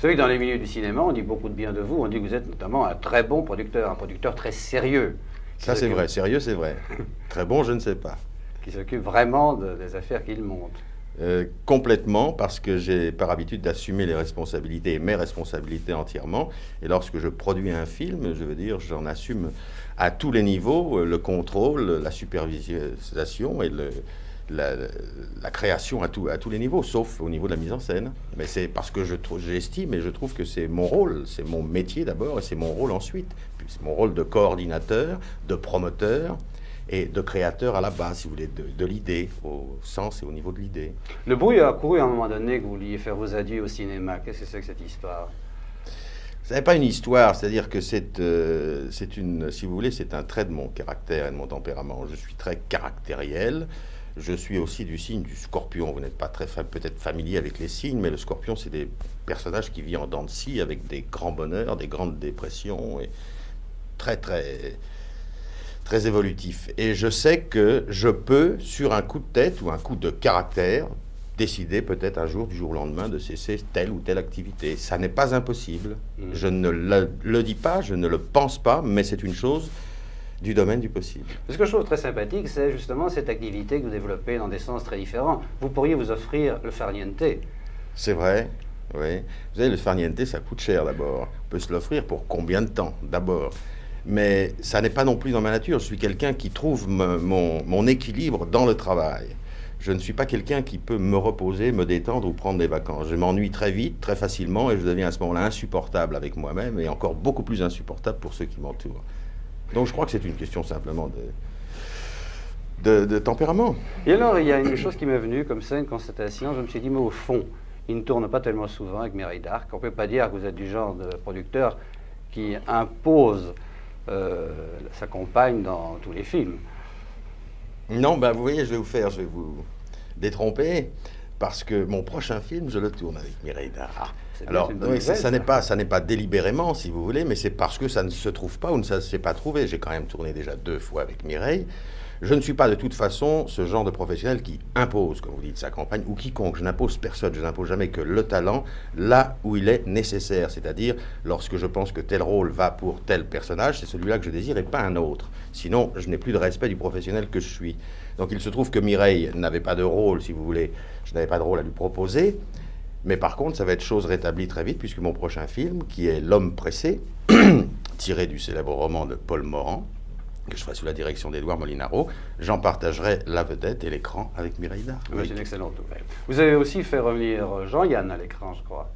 savez que dans les milieux du cinéma, on dit beaucoup de bien de vous. On dit que vous êtes notamment un très bon producteur, un producteur très sérieux. Ça c'est vrai, sérieux c'est vrai. Très bon, je ne sais pas. Qui s'occupe vraiment des affaires qu'il monte. Complètement, parce que j'ai par habitude d'assumer les responsabilités et mes responsabilités entièrement. Et lorsque je produis un film, je veux dire, j'en assume à tous les niveaux, le contrôle, la supervision et la création à tous les niveaux, sauf au niveau de la mise en scène. Mais c'est parce que j'estime et je trouve que c'est mon rôle, c'est mon métier d'abord et c'est mon rôle ensuite. Puis c'est mon rôle de coordinateur, de promoteur et de créateur à la base, si vous voulez, de l'idée, au sens et au niveau de l'idée. Le bruit a couru à un moment donné que vous vouliez faire vos adieux au cinéma. Qu'est-ce que c'est que cette histoire? Ce n'est pas une histoire, c'est-à-dire que c'est une, si vous voulez, c'est un trait de mon caractère et de mon tempérament. Je suis très caractériel. Je suis aussi du signe du Scorpion. Vous n'êtes pas très peut-être familier avec les signes, mais le Scorpion, c'est des personnages qui vivent en dents de scie avec des grands bonheurs, des grandes dépressions et très évolutif. Et je sais que je peux, sur un coup de tête ou un coup de caractère, décider peut-être un jour, du jour au lendemain, de cesser telle ou telle activité. Ça n'est pas impossible. Je ne le dis pas, je ne le pense pas, mais c'est une chose du domaine du possible. Ce que je trouve très sympathique, c'est justement cette activité que vous développez dans des sens très différents. Vous pourriez vous offrir le farniente. C'est vrai, oui. Vous savez, le farniente, ça coûte cher d'abord. On peut se l'offrir pour combien de temps d'abord? Mais ça n'est pas non plus dans ma nature. Je suis quelqu'un qui trouve mon équilibre dans le travail. Je ne suis pas quelqu'un qui peut me reposer, me détendre ou prendre des vacances. Je m'ennuie très vite, très facilement, et je deviens à ce moment-là insupportable avec moi-même et encore beaucoup plus insupportable pour ceux qui m'entourent. Donc je crois que c'est une question simplement de tempérament. Et alors, il y a une chose qui m'est venue comme ça, une constatation. Je me suis dit, mais au fond, il ne tourne pas tellement souvent avec Mireille d'Arc. On ne peut pas dire que vous êtes du genre de producteur qui impose sa compagne dans tous les films. Non, ben vous voyez, je vais vous détromper, parce que mon prochain film, je le tourne avec Mireille d'Arc. Alors, oui, ça n'est pas délibérément, si vous voulez, mais c'est parce que ça ne se trouve pas ou ça ne s'est pas trouvé. J'ai quand même tourné déjà 2 fois avec Mireille. Je ne suis pas de toute façon ce genre de professionnel qui impose, comme vous dites, sa campagne, ou quiconque. Je n'impose personne, je n'impose jamais que le talent là où il est nécessaire. C'est-à-dire, lorsque je pense que tel rôle va pour tel personnage, c'est celui-là que je désire et pas un autre. Sinon, je n'ai plus de respect du professionnel que je suis. Donc il se trouve que Mireille n'avait pas de rôle, si vous voulez. Je n'avais pas de rôle à lui proposer. Mais par contre, ça va être chose rétablie très vite, puisque mon prochain film, qui est L'homme pressé, tiré du célèbre roman de Paul Morand, que je ferai sous la direction d'Édouard Molinaro, j'en partagerai la vedette et l'écran avec Mireille d'Arc. Oui, c'est une excellente nouvelle. Vous avez aussi fait revenir Jean-Yann à l'écran, je crois.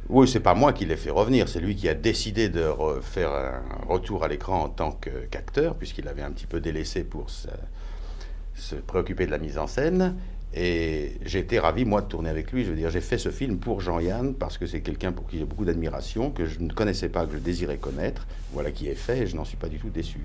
Oui, c'est pas moi qui l'ai fait revenir, c'est lui qui a décidé de faire un retour à l'écran en tant qu'acteur, puisqu'il avait un petit peu délaissé pour se préoccuper de la mise en scène. Et j'ai été ravi, moi, de tourner avec lui. Je veux dire, j'ai fait ce film pour Jean-Yann, parce que c'est quelqu'un pour qui j'ai beaucoup d'admiration, que je ne connaissais pas, que je désirais connaître. Voilà qui est fait, et je n'en suis pas du tout déçu.